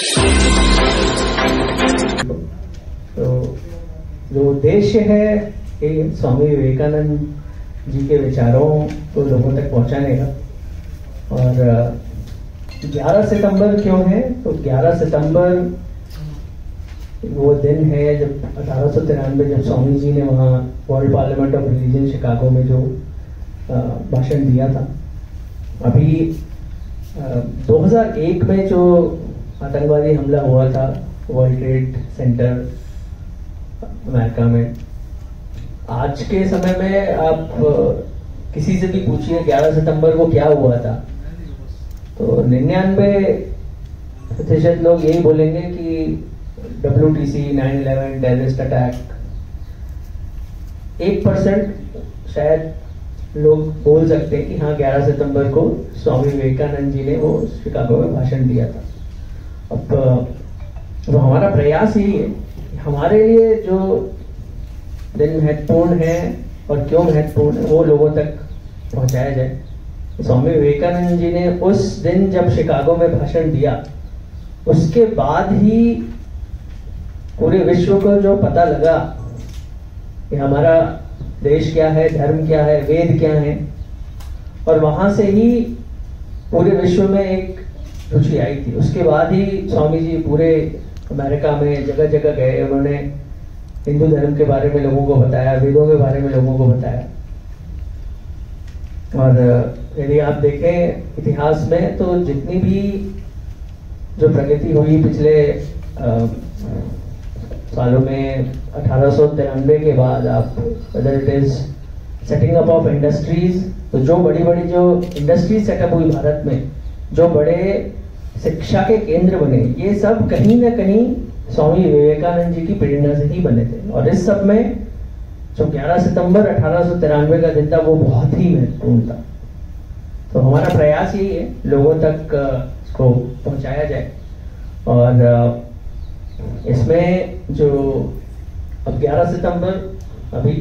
तो जो उद्देश्य है कि स्वामी विवेकानंद जी के विचारों को लोगों तक पहुंचाने का। और 11 सितंबर क्यों है? तो 11 सितंबर वो दिन है जब 1893 जब स्वामी जी ने वहाँ world parliament of religion Chicago में जो भाषण दिया था। अभी 2001 में जो आतंकवादी हमला हुआ था वर्ल्ड ट्रेड सेंटर अमेरिका में, आज के समय में आप किसी से भी पूछिए 11 सितंबर को क्या हुआ था, तो 99% लोग यही बोलेंगे कि WTC 9/11 टेररिस्ट अटैक। 1% शायद लोग बोल सकते हैं कि हाँ 11 सितंबर को स्वामी विवेकानंद जी ने वो शिकागो में भाषण दिया था। अब तो हमारा प्रयास यही है कि हमारे लिए जो दिन महत्वपूर्ण है और क्यों महत्वपूर्ण है वो लोगों तक पहुंचाया जाए। स्वामी विवेकानंद जी ने उस दिन जब शिकागो में भाषण दिया, उसके बाद ही पूरे विश्व को जो पता लगा कि हमारा देश क्या है, धर्म क्या है, वेद क्या है, और वहां से ही पूरे विश्व में एक रुचि आई थी। उसके बाद ही स्वामी जी पूरे अमेरिका में जगह जगह गए, उन्होंने हिंदू धर्म के बारे में लोगों को बताया, वेदों के बारे में लोगों को बताया। और यदि आप देखें इतिहास में तो जितनी भी जो प्रगति हुई पिछले सालों में 1893 के बाद, आप whether it is setting up of industries, तो जो बड़ी बड़ी जो इंडस्ट्रीज सेटअप हुई भारत में, जो बड़े शिक्षा के केंद्र बने, ये सब कहीं ना कहीं स्वामी विवेकानंद जी की प्रेरणा से ही बने थे। और इस सब में जो 11 सितंबर 1893 का दिन था वो बहुत ही महत्वपूर्ण था। तो हमारा प्रयास यही है लोगों तक इसको पहुंचाया जाए। और इसमें जो अब 11 सितंबर अभी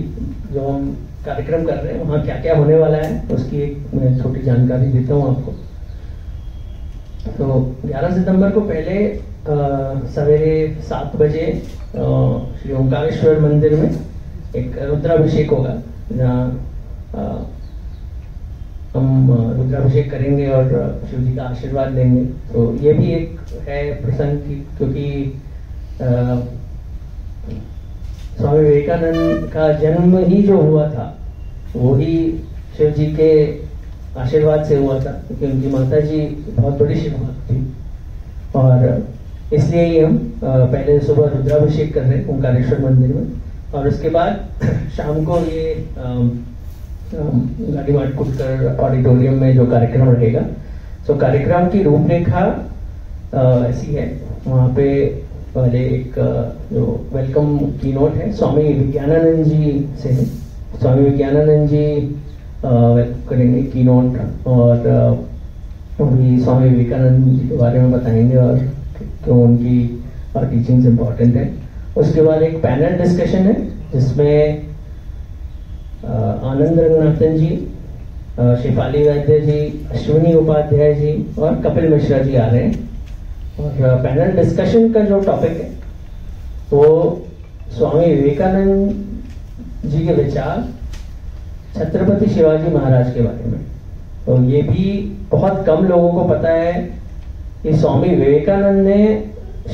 जो हम कार्यक्रम कर रहे हैं वहाँ क्या क्या होने वाला है उसकी एक मैं छोटी जानकारी देता हूँ आपको। तो 11 सितंबर को पहले सवेरे 7 बजे श्री ओंकारेश्वर मंदिर में एक रुद्राभिषेक होगा, जहाँ हम रुद्राभिषेक करेंगे और शिव जी का आशीर्वाद लेंगे। तो ये भी एक है प्रसंग की, क्योंकि स्वामी विवेकानंद का जन्म ही जो हुआ था वो ही शिव जी के आशीर्वाद से हुआ था, क्योंकि उनकी माता जी बहुत बड़ी शिव भक्त थी। और इसलिए ही हम पहले सुबह रुद्राभिषेक कर रहे हैं ओंकारेश्वर मंदिर में, और उसके बाद शाम को ये गाड़ीवाट कुटकर ऑडिटोरियम में जो कार्यक्रम रहेगा। तो कार्यक्रम की रूपरेखा ऐसी है, वहाँ पे पहले एक जो वेलकम की नोट है स्वामी विज्ञानानंद जी से है। स्वामी विज्ञानानंद जी करेंगे की नोट, और भी स्वामी विवेकानंद जी के बारे में बताएंगे और क्यों उनकी टीचिंग्स इम्पोर्टेंट है। उसके बाद एक पैनल डिस्कशन है जिसमें आनंद रंगनाथन जी, शेफाली वैद्य जी, अश्विनी उपाध्याय जी और कपिल मिश्रा जी आ रहे हैं। और पैनल डिस्कशन का जो टॉपिक है वो स्वामी विवेकानंद जी के विचार छत्रपति शिवाजी महाराज के बारे में। तो ये भी बहुत कम लोगों को पता है कि स्वामी विवेकानंद ने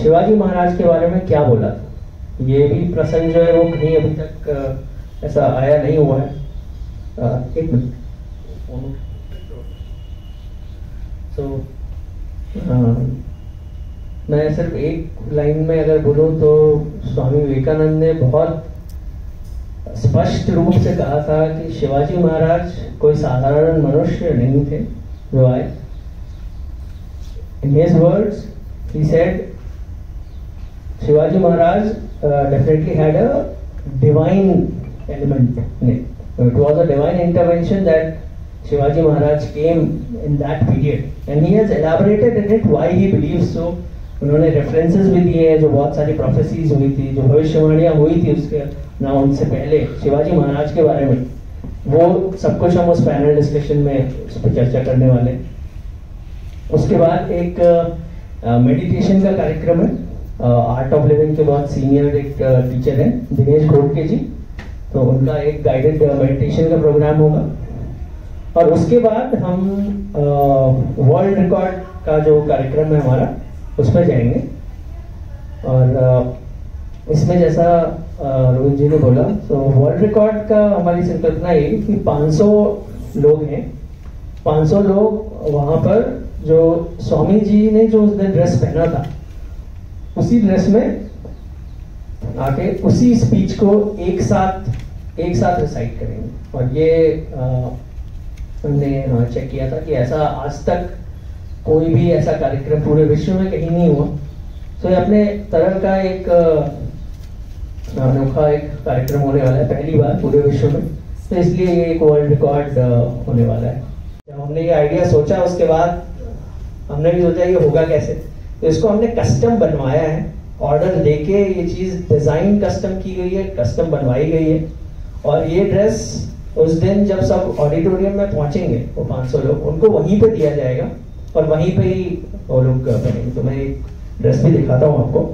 शिवाजी महाराज के बारे में क्या बोला था। ये भी प्रसंग जो है वो कहीं अभी तक ऐसा आया नहीं हुआ है। एक मिनट। मैं सिर्फ एक लाइन में अगर बोलूं तो स्वामी विवेकानंद ने बहुत स्पष्ट रूप से कहा था कि शिवाजी महाराज कोई साधारण मनुष्य नहीं थे जो आए। In his words, he said, Shivaji Maharaj definitely had a divine element in it. It was a divine intervention that Shivaji Maharaj came in that period, and he has elaborated in it why he believes so. उन्होंने references भी दिए हैं, जो बहुत सारी prophecies हुई थी, जो भविष्यवाणियां हुई थी उसके ना उनसे पहले शिवाजी महाराज के बारे में, वो सब कुछ हम उस पैनल डिस्कशन में उस पर चर्चा करने वाले हैं। उसके बाद एक मेडिटेशन का कार्यक्रम है। आर्ट ऑफ लिविंग के बहुत सीनियर एक टीचर हैं दिनेश घोड़के जी, तो उनका एक गाइडेड मेडिटेशन का प्रोग्राम होगा। और उसके बाद हम वर्ल्ड रिकॉर्ड का जो कार्यक्रम है हमारा उस पर जाएंगे। और इसमें जैसा रोहित जी ने बोला, तो वर्ल्ड रिकॉर्ड का हमारी संकल्पना ये कि 500 लोग हैं, 500 लोग वहां पर जो स्वामी जी ने जो उस दिन ड्रेस पहना था उसी ड्रेस में आके उसी स्पीच को एक साथ रिसाइट करेंगे। और ये हमने चेक किया था कि ऐसा आज तक कोई भी ऐसा कार्यक्रम पूरे विश्व में कहीं नहीं हुआ। तो ये अपने तरह का एक अनोखा एक कार्यक्रम होने वाला है, पहली बार पूरे विश्व में, तो इसलिए ये एक वर्ल्ड रिकॉर्ड होने वाला है। जब हमने ये आइडिया सोचा उसके बाद हमने भी सोचा ये होगा कैसे, तो इसको हमने कस्टम बनवाया है। ऑर्डर लेके ये चीज डिजाइन कस्टम की गई है, कस्टम बनवाई गई है। और ये ड्रेस उस दिन जब सब ऑडिटोरियम में पहुंचेंगे वो 500 लोग, उनको वहीं पे दिया जाएगा और वहीं पे ही वो लोग पहनेंगे। तो मैं एक ड्रेस भी दिखाता हूँ आपको।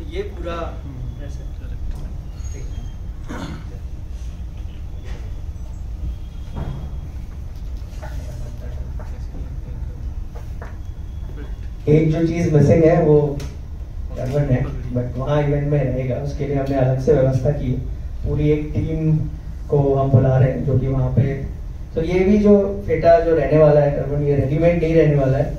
ये पूरा ऐसे एक जो चीज मिसिंग है वो टर्बन है, बट वहाँ इवेंट में रहेगा। उसके लिए हमने अलग से व्यवस्था की, पूरी एक टीम को हम बुला रहे हैं जो कि वहाँ पे। तो ये भी जो फेटा जो रहने वाला है टर्बन, ये रेडीमेड नहीं रहने वाला है,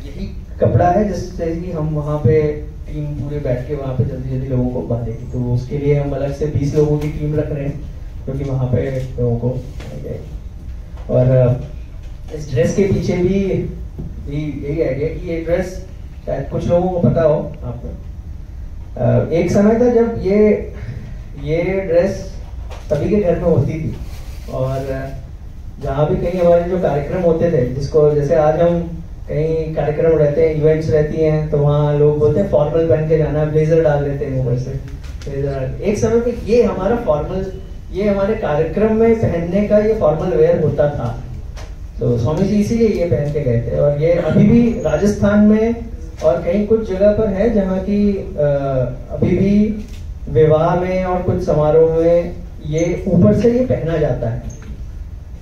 यही कपड़ा है जिससे कि हम वहाँ पे टीम पूरे बैठ के वहाँ पे जल्दी जल्दी लोगों को बांधेगी। तो उसके लिए हम अलग से 20 लोगों की टीम रख रहे हैं जो कि वहाँ पे लोगों को जाएगी। और इस ड्रेस के पीछे भी यही आइडिया कि ये ड्रेस शायद कुछ लोगों को पता हो आपको। एक समय था जब ये ड्रेस सभी के घर में होती थी, और जहाँ भी कहीं हमारे जो कार्यक्रम होते थे, जिसको जैसे आज हम कहीं कार्यक्रम रहते हैं, इवेंट्स रहती हैं, तो वहाँ लोग बोलते हैं फॉर्मल पहन के जाना, ब्लेजर डाल देते हैं ऊपर से ब्लेजर। एक समय पे ये हमारा फॉर्मल, ये हमारे कार्यक्रम में पहनने का ये फॉर्मल वेयर होता था। तो स्वामी जी इसीलिए ये पहन के गए थे। और ये अभी भी राजस्थान में और कहीं कुछ जगह पर है जहाँ की अभी भी विवाह में और कुछ समारोह में ये ऊपर से ये पहना जाता है।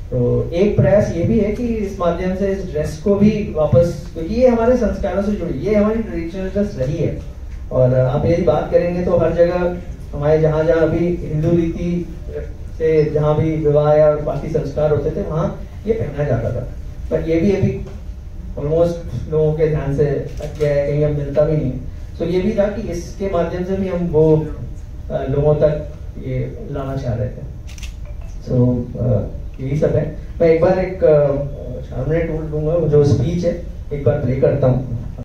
तो एक प्रयास ये भी है कि इस माध्यम से इस ड्रेस को भी वापस, क्योंकि ये हमारे संस्कारों से जुड़ी, ये हमारी ट्रेडिशनल ड्रेस रही है। और आप यदि बात करेंगे तो हर जगह हमारे जहाँ जहाँ भी हिंदू रीति से जहाँ भी विवाह या बाकी संस्कार होते थे वहाँ ये पहना जाता था। पर ये भी अभी ऑलमोस्ट लोगों के ध्यान से हट गया है, कहीं अब मिलता भी नहीं। तो ये भी था कि इसके माध्यम से भी हम वो लोगों तक ये लाना चाह रहे थे। तो यही सब है। मैं एक बार एक 4 मिनट दूंगा, जो स्पीच है एक बार प्ले करता हूँ।